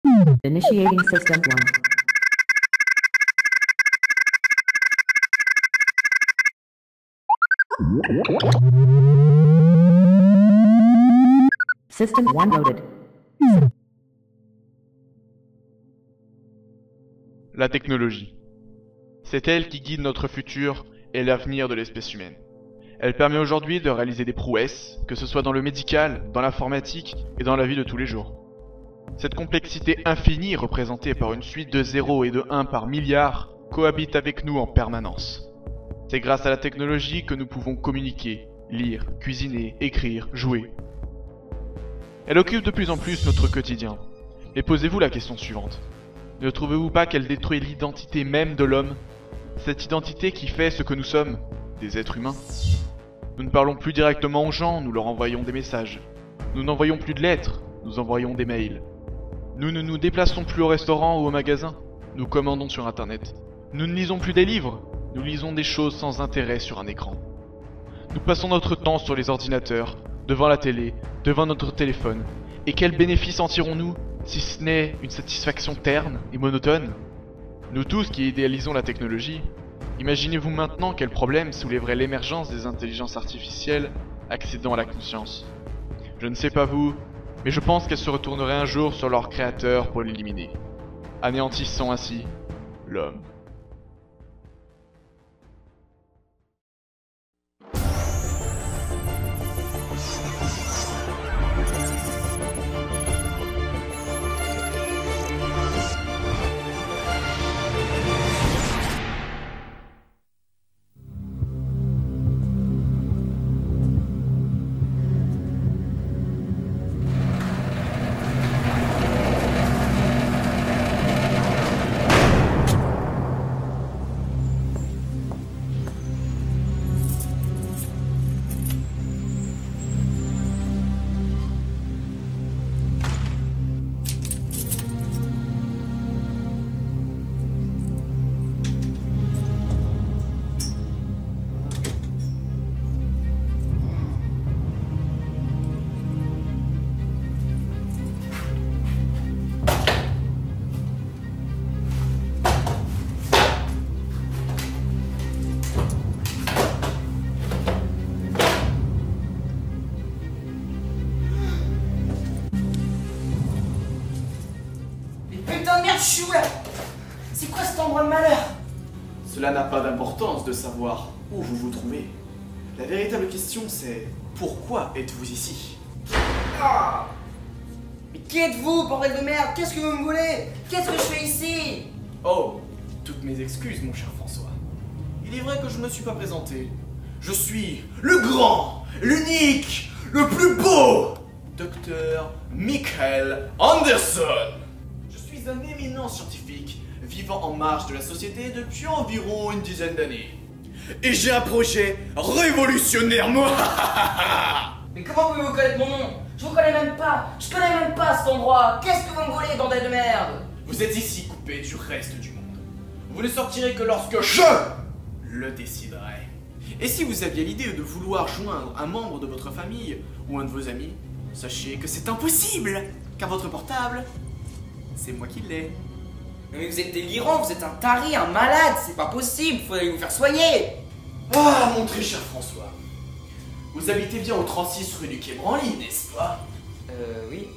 Initiating System 1. System 1 loaded. La technologie. C'est elle qui guide notre futur et l'avenir de l'espèce humaine. Elle permet aujourd'hui de réaliser des prouesses, que ce soit dans le médical, dans l'informatique et dans la vie de tous les jours. Cette complexité infinie représentée par une suite de 0 et de 1 par milliard cohabite avec nous en permanence. C'est grâce à la technologie que nous pouvons communiquer, lire, cuisiner, écrire, jouer. Elle occupe de plus en plus notre quotidien. Mais posez-vous la question suivante. Ne trouvez-vous pas qu'elle détruit l'identité même de l'homme? Cette identité qui fait ce que nous sommes, des êtres humains. Nous ne parlons plus directement aux gens, nous leur envoyons des messages. Nous n'envoyons plus de lettres, nous envoyons des mails. Nous ne nous déplaçons plus au restaurant ou au magasin, nous commandons sur internet. Nous ne lisons plus des livres, nous lisons des choses sans intérêt sur un écran. Nous passons notre temps sur les ordinateurs, devant la télé, devant notre téléphone. Et quel bénéfice en tirons-nous, si ce n'est une satisfaction terne et monotone? Nous tous qui idéalisons la technologie, imaginez-vous maintenant quel problème soulèverait l'émergence des intelligences artificielles accédant à la conscience. Je ne sais pas vous, mais je pense qu'elles se retourneraient un jour sur leur créateur pour l'éliminer, anéantissant ainsi l'homme. Je suis où là? C'est quoi cet endroit de malheur? Cela n'a pas d'importance de savoir où vous vous trouvez. La véritable question c'est pourquoi êtes-vous ici? Ah, mais qui êtes-vous, bordel de merde? Qu'est-ce que vous me voulez? Qu'est-ce que je fais ici? Oh, toutes mes excuses mon cher François. Il est vrai que je ne me suis pas présenté. Je suis le grand, l'unique, le plus beau Docteur Michael Anderson. Je suis un éminent scientifique vivant en marge de la société depuis environ une dizaine d'années. Et j'ai un projet révolutionnaire, moi. Mais comment pouvez-vous connaître mon nom? Je vous connais même pas. Je connais même pas cet endroit. Qu'est-ce que vous me voulez, bordel de merde? Vous êtes ici coupé du reste du monde. Vous ne sortirez que lorsque je le déciderai. Et si vous aviez l'idée de vouloir joindre un membre de votre famille ou un de vos amis, sachez que c'est impossible, car votre portable, c'est moi qui l'ai. Mais vous êtes délirant, vous êtes un taré, un malade, c'est pas possible, faudrait vous faire soigner. Ah, mon très cher François. Vous habitez bien au 36 rue du Quai Branly, n'est-ce pas? Oui.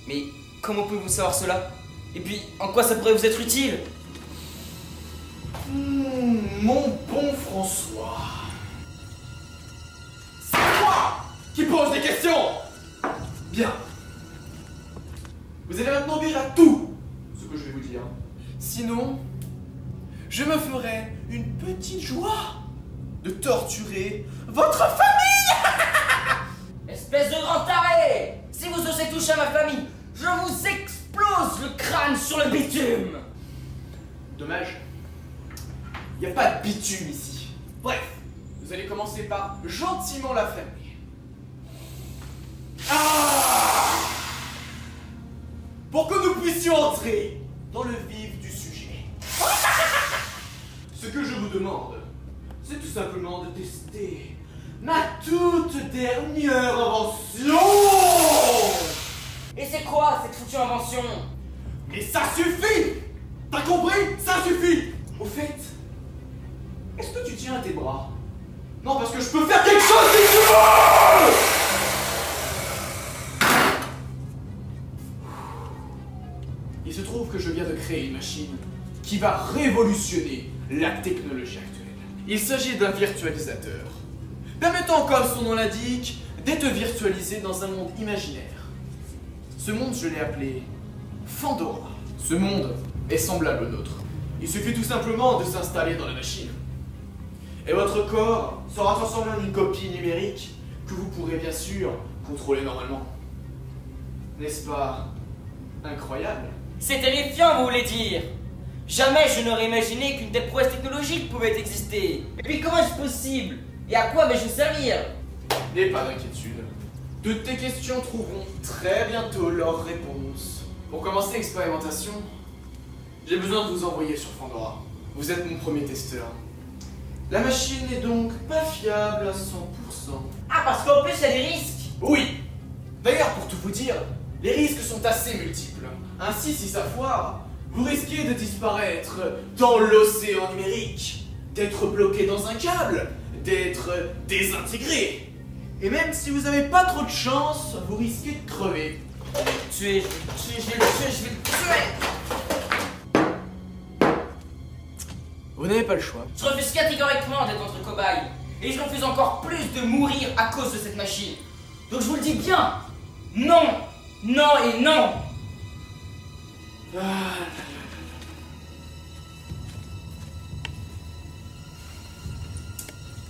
Mais comment pouvez-vous savoir cela? Et puis, en quoi ça pourrait vous être utile? Mon bon François. C'est toi qui pose des questions. Bien. Vous allez maintenant obéir à tout ce que je vais vous dire. Sinon, je me ferai une petite joie de torturer votre famille. Espèce de grand taré! Si vous osez toucher à ma famille, je vous explose le crâne sur le bitume! Dommage. Il n'y a pas de bitume ici. Bref, vous allez commencer par gentiment la fermer. Ah! Pour que nous puissions entrer dans le vif du sujet. Ce que je vous demande, c'est tout simplement de tester ma toute dernière invention. Et c'est quoi cette foutue invention? Et ça suffit! T'as compris? Ça suffit! Au fait, est-ce que tu tiens à tes bras? Non, parce que je peux faire quelque chose si tu veux! Il se trouve que je viens de créer une machine qui va révolutionner la technologie actuelle. Il s'agit d'un virtualisateur, permettant, comme son nom l'indique, d'être virtualisé dans un monde imaginaire. Ce monde, je l'ai appelé Fandora. Ce monde est semblable au nôtre. Il suffit tout simplement de s'installer dans la machine. Et votre corps sera transformé en une copie numérique que vous pourrez bien sûr contrôler normalement. N'est-ce pas incroyable? C'est terrifiant, vous voulez dire? Jamais je n'aurais imaginé qu'une telle prouesse technologique pouvait exister. Et puis comment est-ce possible? Et à quoi vais-je servir? N'aie pas d'inquiétude. Toutes tes questions trouveront très bientôt leur réponse. Pour commencer l'expérimentation, j'ai besoin de vous envoyer sur Fandora. Vous êtes mon premier testeur. La machine n'est donc pas fiable à 100%. Ah, parce qu'en plus il y a des risques. Oui. D'ailleurs, pour tout vous dire, les risques sont assez multiples. Ainsi, si ça foire, vous risquez de disparaître dans l'océan numérique, d'être bloqué dans un câble, d'être désintégré. Et même si vous n'avez pas trop de chance, vous risquez de crever. Je vais le tuer. Vous n'avez pas le choix. Je refuse catégoriquement d'être notre cobaye. Et je refuse encore plus de mourir à cause de cette machine. Donc je vous le dis bien. Non. Non et non.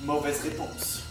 Mauvaise réponse.